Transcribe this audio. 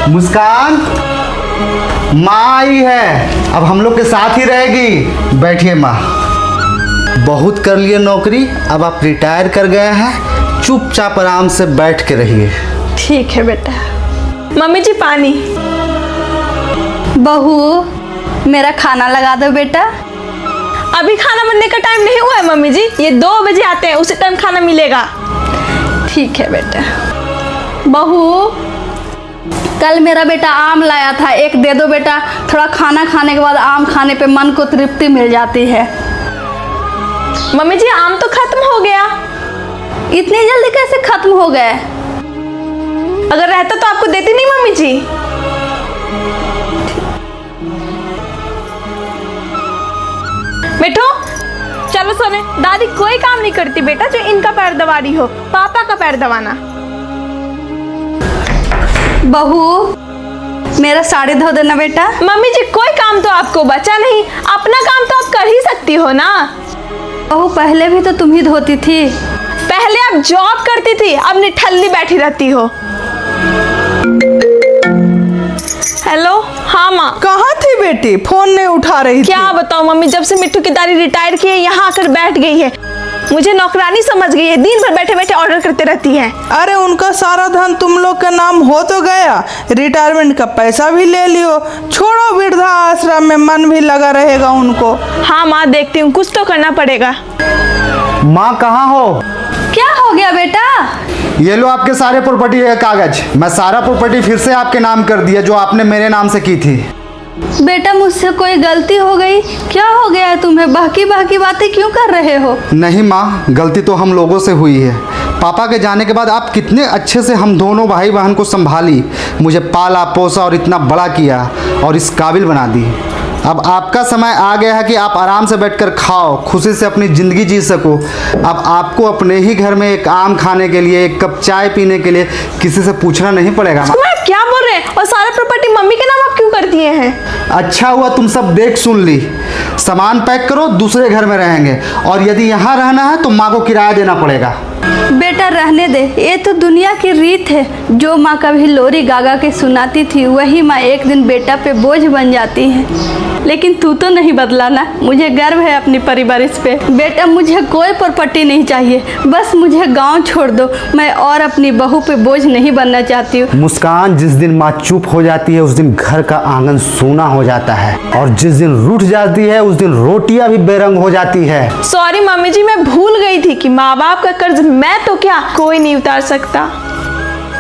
मुस्कान, माँ आई है, अब हम लोग के साथ ही रहेगी। बैठिए माँ। बहुत कर लिए नौकरी, अब आप रिटायर कर गए हैं, चुपचाप आराम से बैठ के रहिए। ठीक है बेटा। मम्मी जी पानी। बहू, मेरा खाना लगा दो बेटा। अभी खाना बनने का टाइम नहीं हुआ है मम्मी जी, ये 2 बजे आते हैं, उसी टाइम खाना मिलेगा। ठीक है बेटा। बहू, कल मेरा बेटा आम लाया था, एक दे दो बेटा। थोड़ा खाना खाने के बाद आम खाने पे मन को तृप्ति मिल जाती है। मम्मी जी आम तो खत्म हो गया। इतनी जल्दी कैसे खत्म हो गए? अगर रहता तो आपको देती नहीं मम्मी जी। बैठो, चलो सोने। दादी कोई काम नहीं करती बेटा जो इनका पैर दबा रही हो, पापा का पैर दबाना। बहू, मेरा साड़ी धो देना बेटा। मम्मी जी कोई काम तो आपको बचा नहीं, अपना काम तो आप कर ही सकती हो ना। बहू, पहले भी तो तुम ही धोती थी। पहले आप जॉब करती थी, अब निठल्ली बैठी रहती हो। हेलो। हाँ माँ। कहाँ थी बेटी? फोन नहीं उठा रही थी। क्या बताऊँ मम्मी, जब से मिट्टू की दादी रिटायर की है यहाँ आकर बैठ गई है। मुझे नौकरानी समझ गई है, दिन भर बैठे बैठे ऑर्डर करते रहती है। अरे उनका सारा धन तुम लोग का नाम हो तो गया, रिटायरमेंट का पैसा भी ले लियो। छोड़ो, वृद्धा आश्रम में मन भी लगा रहेगा उनको। हाँ माँ, देखती हूँ, कुछ तो करना पड़ेगा। माँ कहाँ हो? क्या हो गया बेटा? ये लो आपके सारे प्रॉपर्टी के कागज। मैं सारा प्रॉपर्टी फिर से आपके नाम कर दिया जो आपने मेरे नाम से की थी। बेटा, मुझसे कोई गलती हो गई? क्या हो गया है तुम्हें? बाकी बातें क्यों कर रहे हो? नहीं माँ, गलती तो हम लोगों से हुई है। पापा के जाने के बाद आप कितने अच्छे से हम दोनों भाई बहन को संभाली, मुझे पाला पोसा और इतना बड़ा किया और इस काबिल बना दी। अब आपका समय आ गया है कि आप आराम से बैठकर खाओ, खुशी से अपनी ज़िंदगी जी सको। अब आपको अपने ही घर में एक आम खाने के लिए, एक कप चाय पीने के लिए किसी से पूछना नहीं पड़ेगा। मैं क्या बोल रहे हैं? और सारा प्रॉपर्टी मम्मी के नाम आप क्यों कर दिए हैं? अच्छा हुआ तुम सब देख सुन ली। सामान पैक करो, दूसरे घर में रहेंगे, और यदि यहाँ रहना है तो माँ को किराया देना पड़ेगा। बेटा रहने दे, ये तो दुनिया की रीत है। जो माँ कभी लोरी गागा के सुनाती थी, वही माँ एक दिन बेटा पे बोझ बन जाती है। लेकिन तू तो नहीं बदला ना। मुझे गर्व है अपनी परिवारिश पे। बेटा, मुझे कोई प्रॉपर्टी नहीं चाहिए, बस मुझे गांव छोड़ दो। मैं और अपनी बहू पे बोझ नहीं बनना चाहती हूँ। मुस्कान, जिस दिन माँ चुप हो जाती है उस दिन घर का आंगन सूना हो जाता है, और जिस दिन रूठ जाती है उस दिन रोटियां भी बेरंग हो जाती है। सॉरी मम्मी जी, मैं भूल गई थी कि माँ बाप का कर्ज मैं तो क्या कोई नहीं उतार सकता।